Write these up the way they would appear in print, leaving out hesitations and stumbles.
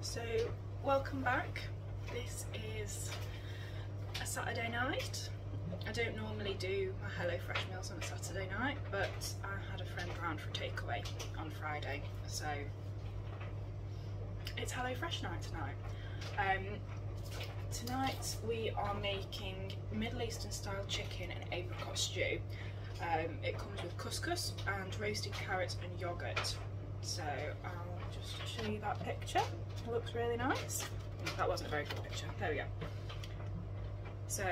So welcome back. This is a Saturday night. I don't normally do my HelloFresh meals on a Saturday night, but I had a friend round for a takeaway on Friday, so it's HelloFresh night tonight. Tonight we are making Middle Eastern style chicken and apricot stew. It comes with couscous and roasted carrots and yoghurt. So I'll just show you that picture. It looks really nice. That wasn't a very good picture. There we go. So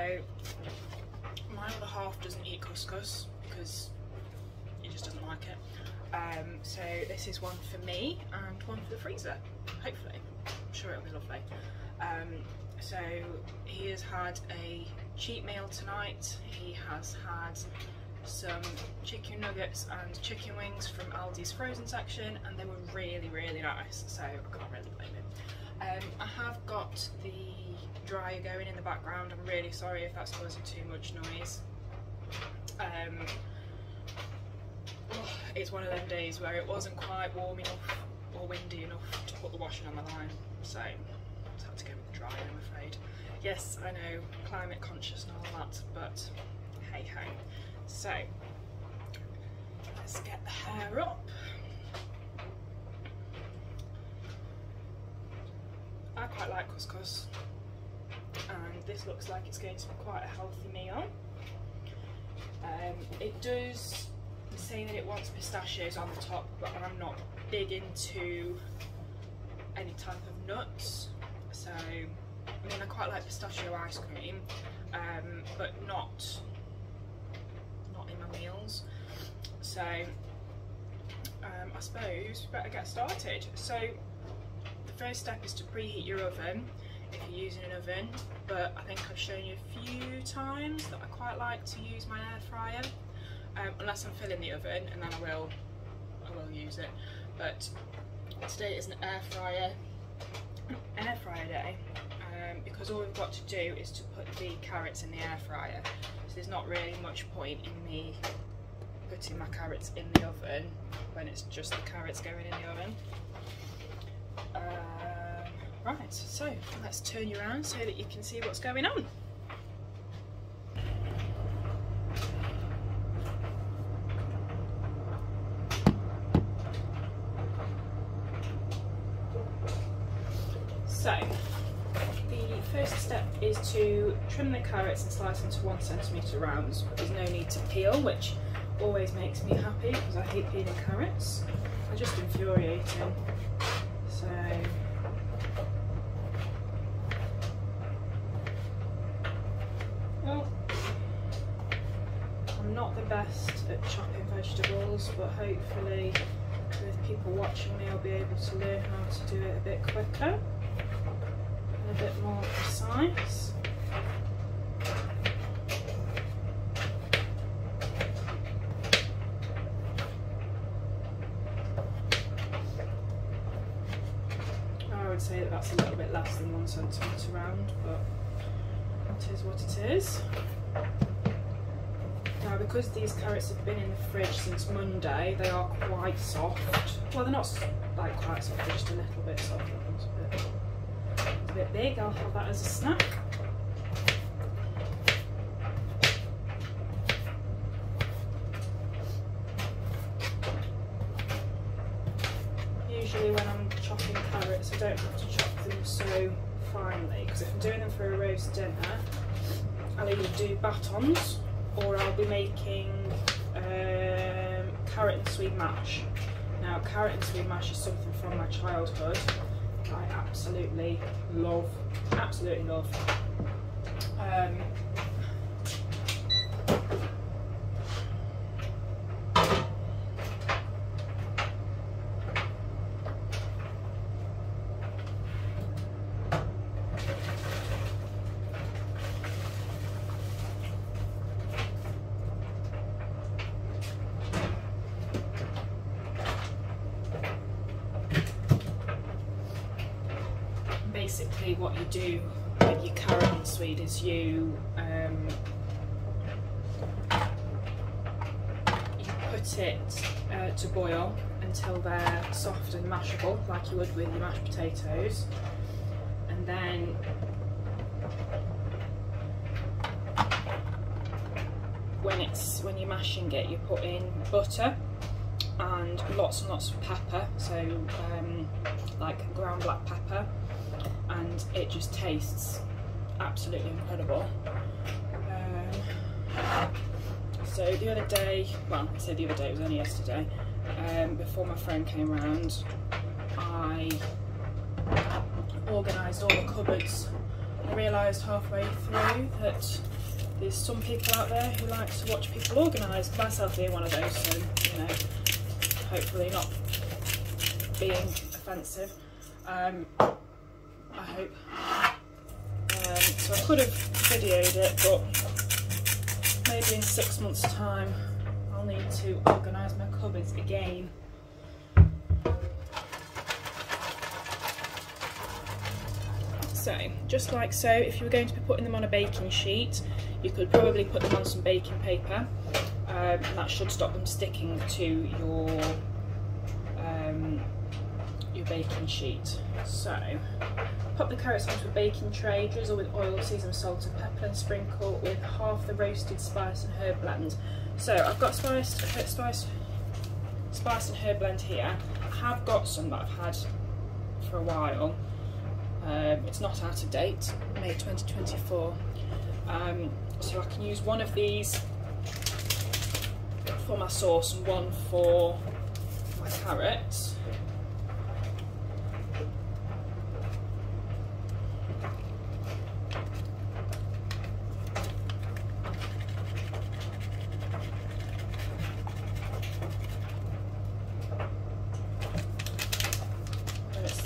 my other half doesn't eat couscous because he just doesn't like it. So this is one for me and one for the freezer, hopefully. I'm sure it'll be lovely. So he has had a cheat meal tonight. He has had some chicken nuggets and chicken wings from Aldi's frozen section, and they were really, really nice, so I can't really blame him. I have got the dryer going in the background. I'm really sorry if that's causing too much noise. It's one of them days where it wasn't quite warm enough or windy enough to put the washing on the line, so I just had to go with the dryer, I'm afraid. Yes, I know, climate conscious and all that, but hey ho. So let's get the hair up. I quite like couscous, and this looks like it's going to be quite a healthy meal. It does say that it wants pistachios on the top, but I'm not big into any type of nuts. So, I mean, I quite like pistachio ice cream, but not in my meals. So, I suppose we better get started. So, the first step is to preheat your oven if you're using an oven, but I think I've shown you a few times that I quite like to use my air fryer, unless I'm filling the oven, and then I will use it. But today is an air fryer day, because all we've got to do is to put the carrots in the air fryer. So there's not really much point in me putting my carrots in the oven when it's just the carrots going in the oven. Right, so let's turn you around so that you can see what's going on. So, the first step is to trim the carrots and slice into 1 centimetre rounds, but there's no need to peel, which always makes me happy because I hate peeling carrots. They're just infuriating. So, well, I'm not the best at chopping vegetables, but hopefully with people watching me I'll be able to learn how to do it a bit quicker and a bit more precise. I would say that that's a little bit less than 1 centimetre round, but it is what it is. Now, because these carrots have been in the fridge since Monday, they are quite soft. Well, they're not like quite soft, they're just a little bit soft. It's a bit big. I'll have that as a snack. Usually when I'm chopping carrots, I don't have to chop them so finely, because if I'm doing them for a roast dinner, I'll either do batons or I'll be making carrot and sweet mash. Now, carrot and sweet mash is something from my childhood I absolutely love, absolutely love. Basically what you do with your carrot and sweet is you put it to boil and until they're soft and mashable, like you would with your mashed potatoes. And then when you're mashing it, you put in butter and lots of pepper, so like ground black pepper, and it just tastes absolutely incredible. So the other day, well, I say the other day, it was only yesterday, before my friend came around, I organised all the cupboards. I realised halfway through that there's some people out there who like to watch people organise, myself being one of those, so, you know, hopefully not being offensive, I hope. So I could have videoed it, but maybe in 6 months' time I'll need to organise my cupboards again. So, just like so, if you were going to be putting them on a baking sheet, you could probably put them on some baking paper, and that should stop them sticking to your baking sheet. So, pop the carrots onto a baking tray, drizzle with oil, season with salt and pepper, and sprinkle with half the roasted spice and herb blend. So I've got spice and herb blend here. I have got some that I've had for a while. It's not out of date, May 2024. So I can use one of these for my sauce and one for my carrots.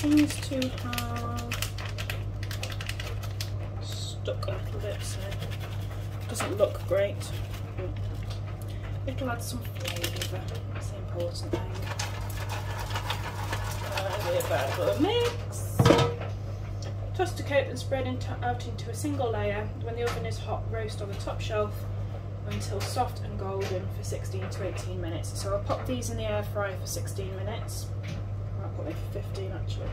Seems to have stuck a little bit, so it doesn't look great. It'll add some flavour, that's the important thing. A bad little mix. Toss to coat and spread out into a single layer. When the oven is hot, roast on the top shelf until soft and golden for 16 to 18 minutes. So I'll pop these in the air fryer for 16 minutes. I'll put them for 15 actually.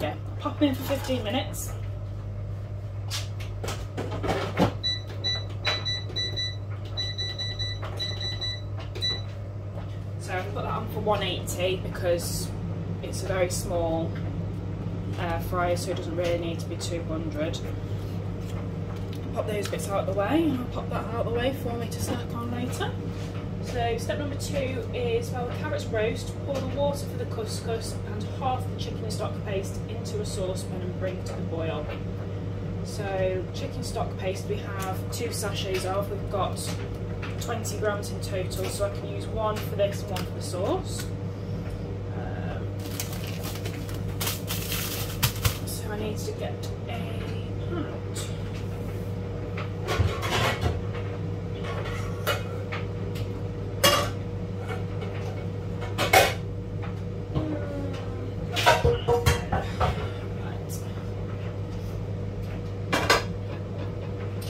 Yeah, I'll pop them in for 15 minutes. So I've put that on for 180 because it's a very small air fryer, so it doesn't really need to be 200. Pop those bits out of the way, and I'll pop that out of the way for me to snack on later. So step number 2 is, while the carrots roast, pour the water for the couscous and half the chicken stock paste into a saucepan and bring to the boil. So chicken stock paste we have 2 sachets of. We've got 20 grams in total, so I can use one for this and one for the sauce. So I need to get a pot.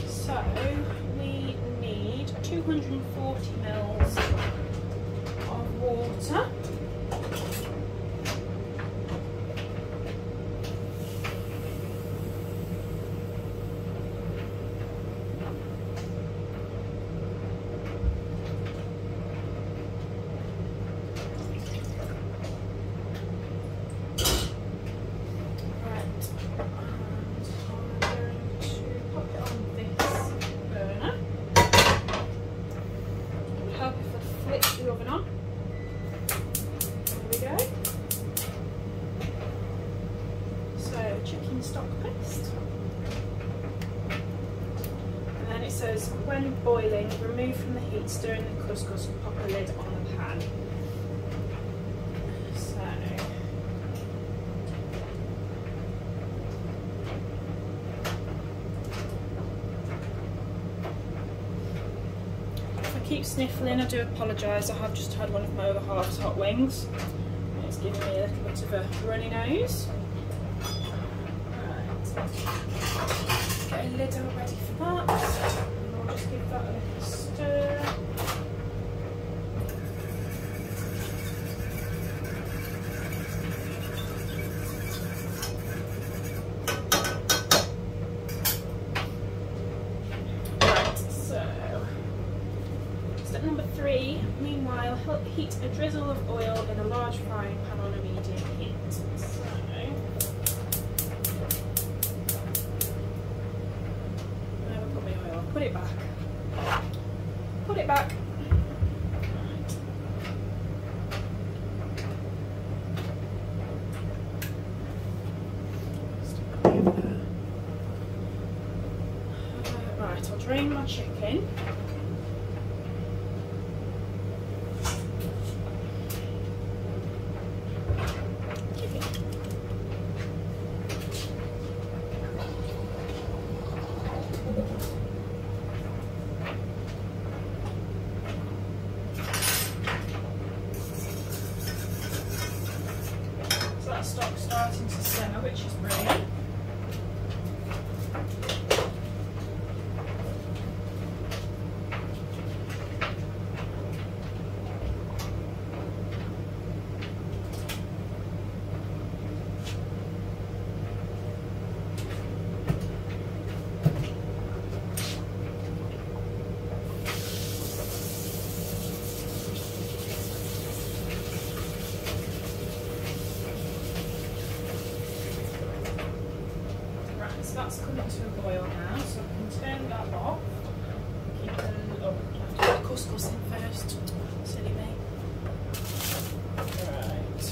So we need 240 ml of water. Stock paste, and then it says when boiling, remove from the heat, stir in the couscous and pop a lid on the pan. So if I keep sniffling, I do apologise. I have just had one of my other half's hot wings and it's giving me a little bit of a runny nose. Get a lid all ready for that, and I'll just give that a little stir. heat a drizzle of oil in a large frying pan on a medium heat. So, never put my oil on. Put it back. Put it back. Right, I'll drain my chicken. So that stock's starting to simmer, which is brilliant. So that's coming to a boil now, so I can turn that off. Keep the, oh, I have to put the couscous in first. Silly me. Right.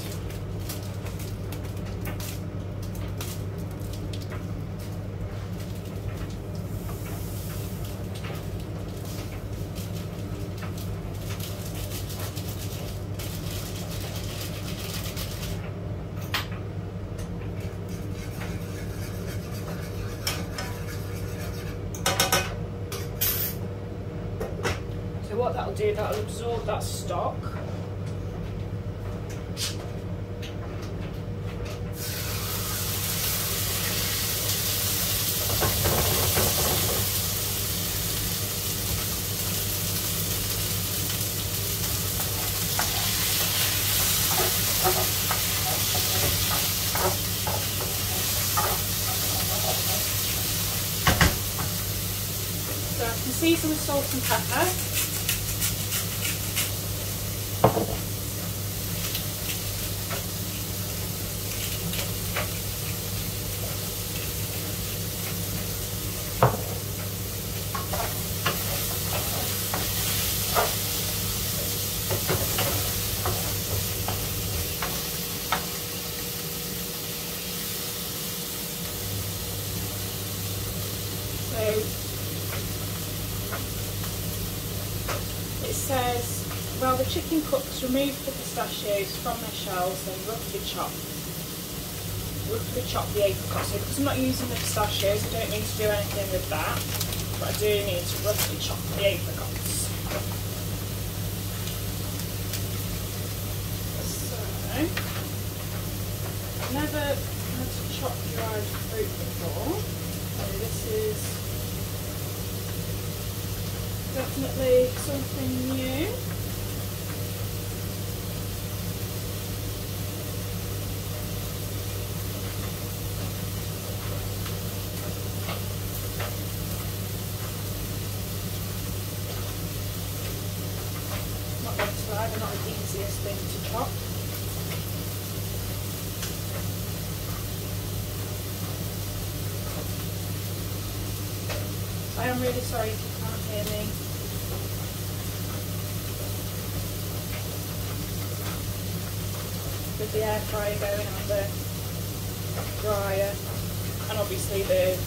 So what that'll do, that'll absorb that stock. So I can season with salt and pepper. It says, while the chicken cooks, remove the pistachios from their shells and roughly chop the apricots. So because I'm not using the pistachios, I don't need to do anything with that, but I do need to roughly chop the apricots. So, I've never had to chop dried fruit before, so this is definitely something new. Not going to lie, they're not the easiest thing to chop. I am really sorry if you can't hear me. With the air fryer going on the dryer, and obviously the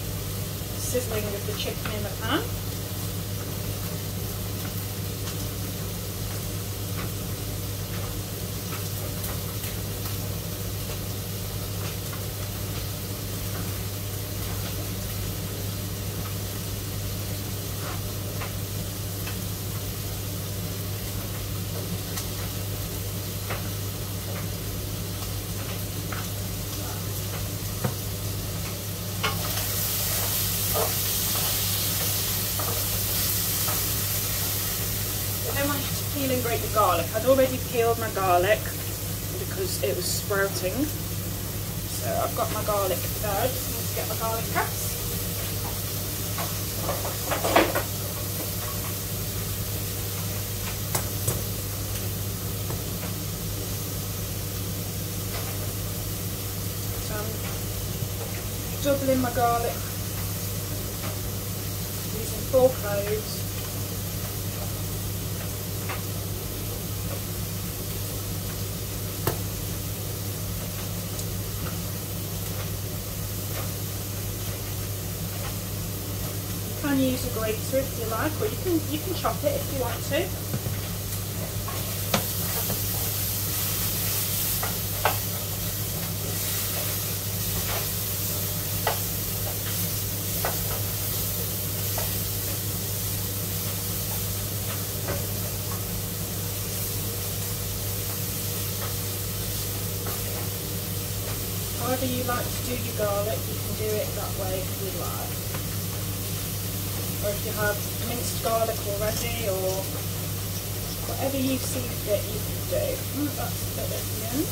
sizzling of the chicken in the pan. Peel and grate the garlic. I'd already peeled my garlic because it was sprouting. So I've got my garlic there. I just need to get my garlic press. doubling my garlic, using 4 cloves. You can use a grater if you like, or you can chop it if you want to. However you like to do your garlic, you can do it that way if you like. Or if you have minced garlic already, or whatever you see fit, you can do. That's a bit at the end.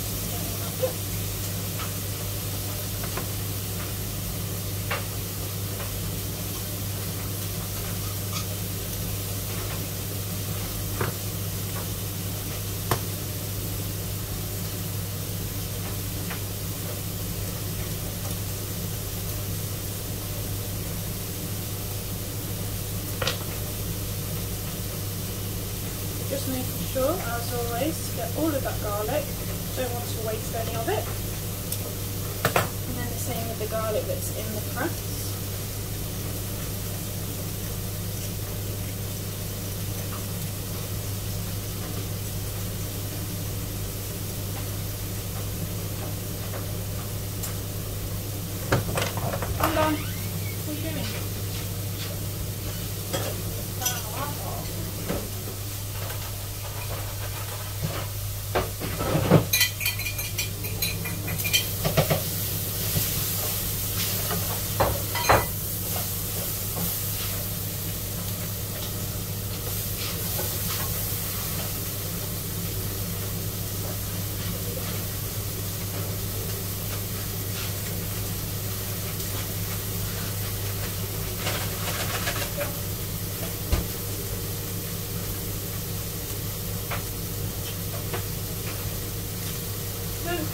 Just making sure, as always, to get all of that garlic. Don't want to waste any of it. And then the same with the garlic that's in the press. Hold on. What are you doing?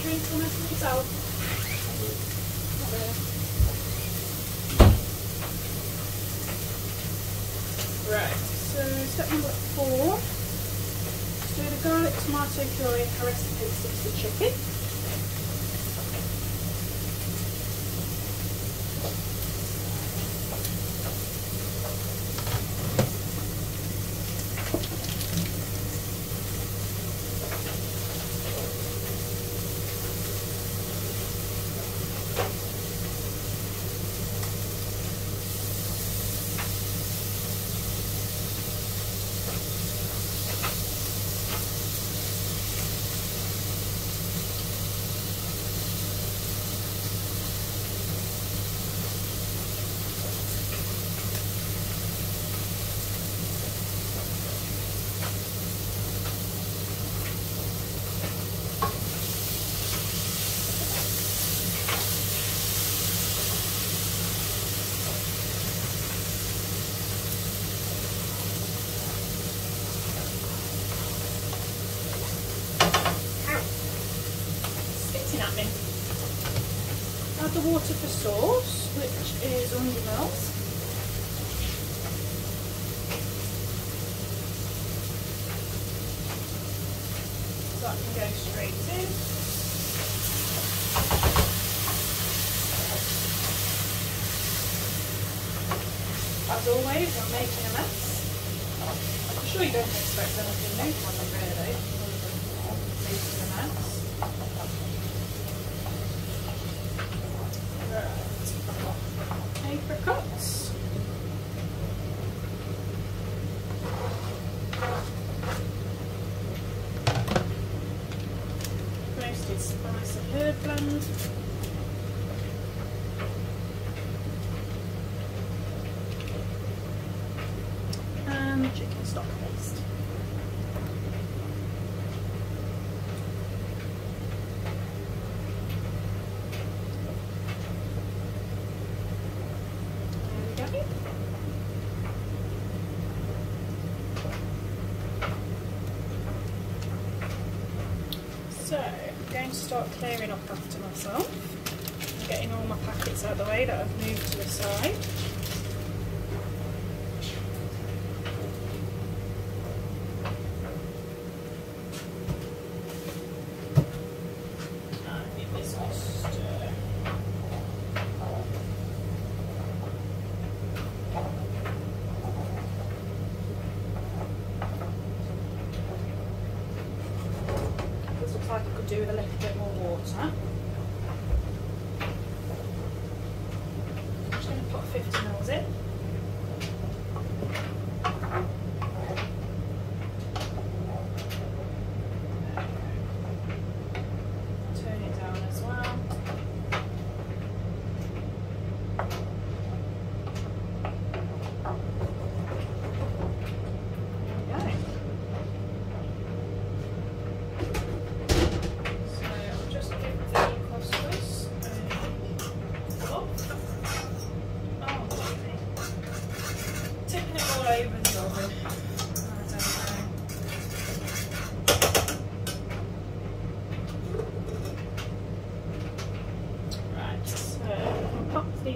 Drink some of yourself. Right, so step number 4. So the garlic, tomato, puree, and Harissa Paste into the chicken. Add the water for sauce, which is onion milk. So that can go straight in. As always, I'm making a mess. I'm sure you don't expect anything new from me, really. Making a mess. Apricots. Roasted spice and herb blend. And chicken stock paste. So I'm going to start clearing up after myself. getting all my packets out of the way that I've moved to the side. Like I could do with a little bit more water. I'm just going to put 50 ml in. Turn it down as well. There we go.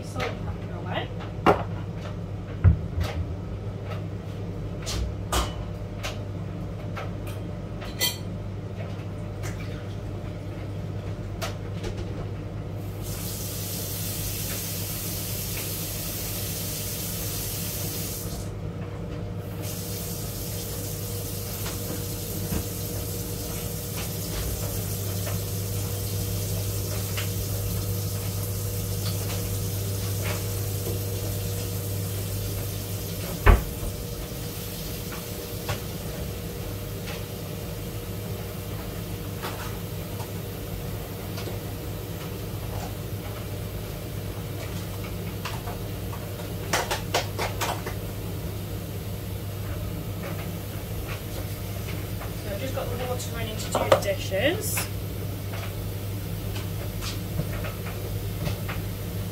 Salt and pepper away. Just got the water running to do the dishes.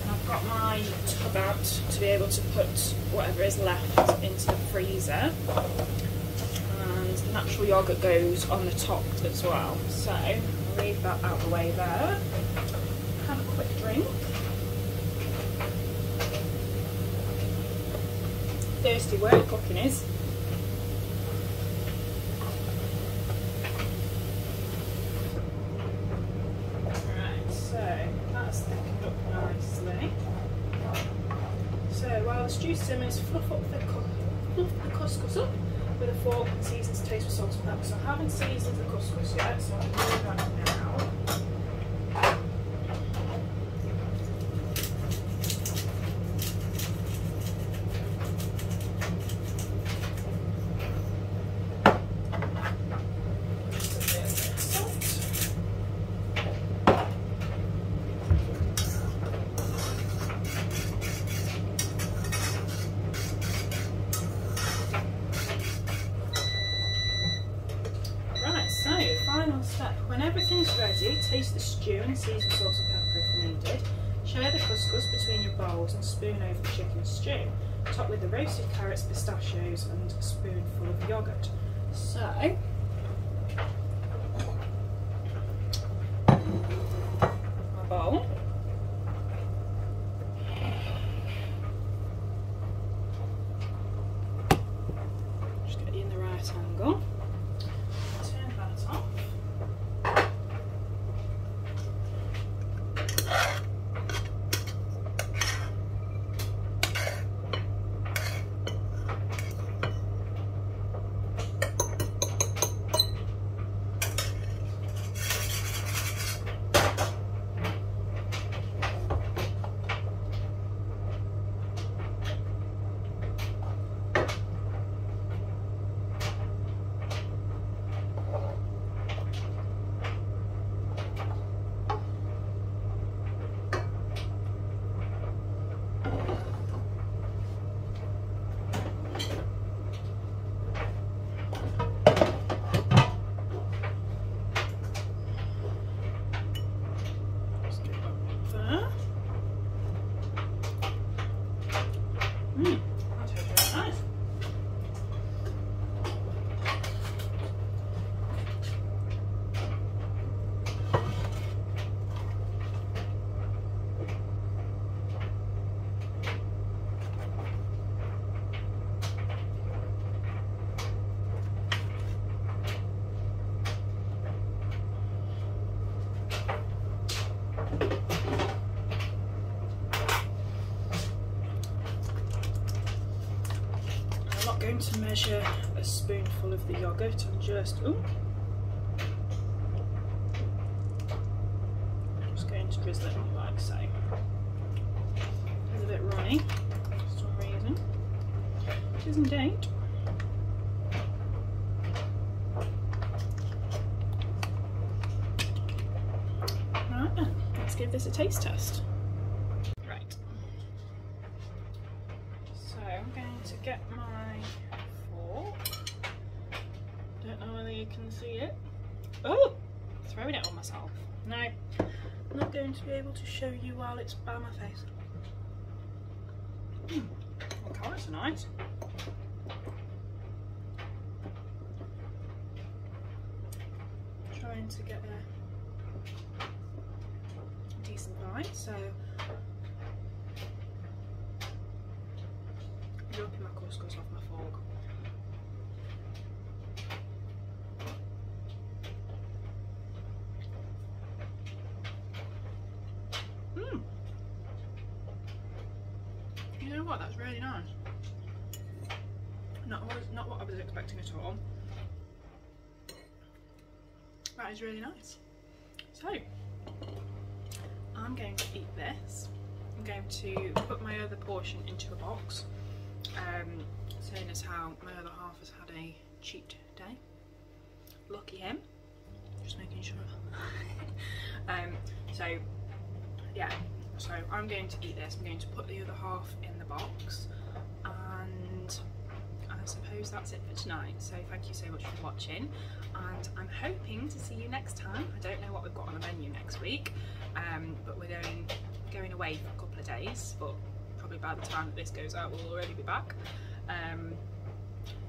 And I've got my tub out to be able to put whatever is left into the freezer. And the natural yoghurt goes on the top as well. So I'll leave that out of the way there. Have a quick drink. Thirsty work cooking is. While the stew simmers, fluff the couscous up with a fork and season to taste with salt and pepper. So I haven't seasoned the couscous yet, so I'm doing that now. So, final step, when everything's ready, taste the stew and season salt and pepper if needed. Share the couscous between your bowls and spoon over the chicken stew. Top with the roasted carrots, pistachios and a spoonful of yoghurt. So, my bowl. Just get you in the right angle. I'm not going to measure a spoonful of the yoghurt, I'm just going to drizzle it on like so. It's a bit runny for some reason. It is indeed. Right then, let's give this a taste test. Right. So I'm going to get my fork. Don't know whether you can see it. Oh! Throwing it on myself. No. I'm not going to be able to show you while it's by my face. The carrots are nice. Trying to get a decent bite, so dropping my couscous off my fork. You know what? That's really nice. Not what I was expecting at all. That is really nice. So I'm going to eat this. I'm going to put my other portion into a box, seeing as how my other half has had a cheat day. Lucky him. Just making sure. So yeah. So I'm going to eat this, I'm going to put the other half in the box, and I suppose that's it for tonight. So thank you so much for watching, and I'm hoping to see you next time. I don't know what we've got on the menu next week, but we're going away for a couple of days, but probably by the time that this goes out we'll already be back.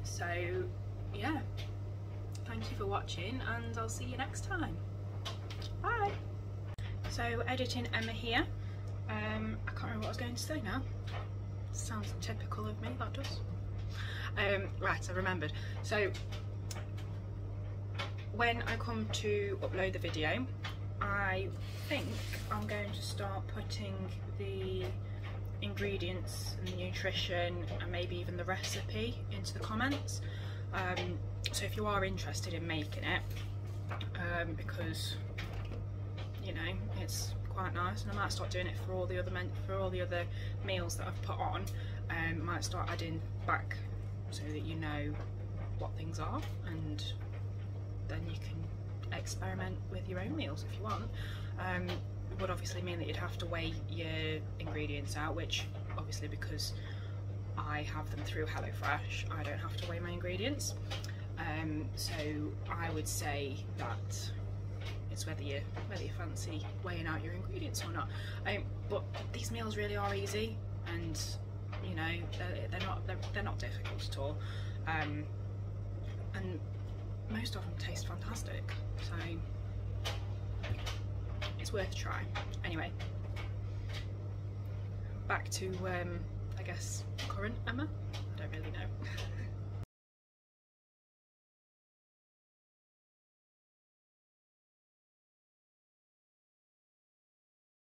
So yeah, thank you for watching, and I'll see you next time. Bye! So editing Emma here. I can't remember what I was going to say now. Sounds typical of me, that does. Right, I remembered. So when I come to upload the video, I think I'm going to start putting the ingredients and the nutrition and maybe even the recipe into the comments. So if you are interested in making it, because you know it's quite nice, and I might start doing it for all the other meals that I've put on. Might start adding back so that you know what things are, and then you can experiment with your own meals if you want. It would obviously mean that you'd have to weigh your ingredients out, which obviously because I have them through HelloFresh, I don't have to weigh my ingredients. So I would say that it's whether you fancy weighing out your ingredients or not. But these meals really are easy, and you know they're not difficult at all, and most of them taste fantastic. So it's worth a try. Anyway, back to I guess current Emma. I don't really know.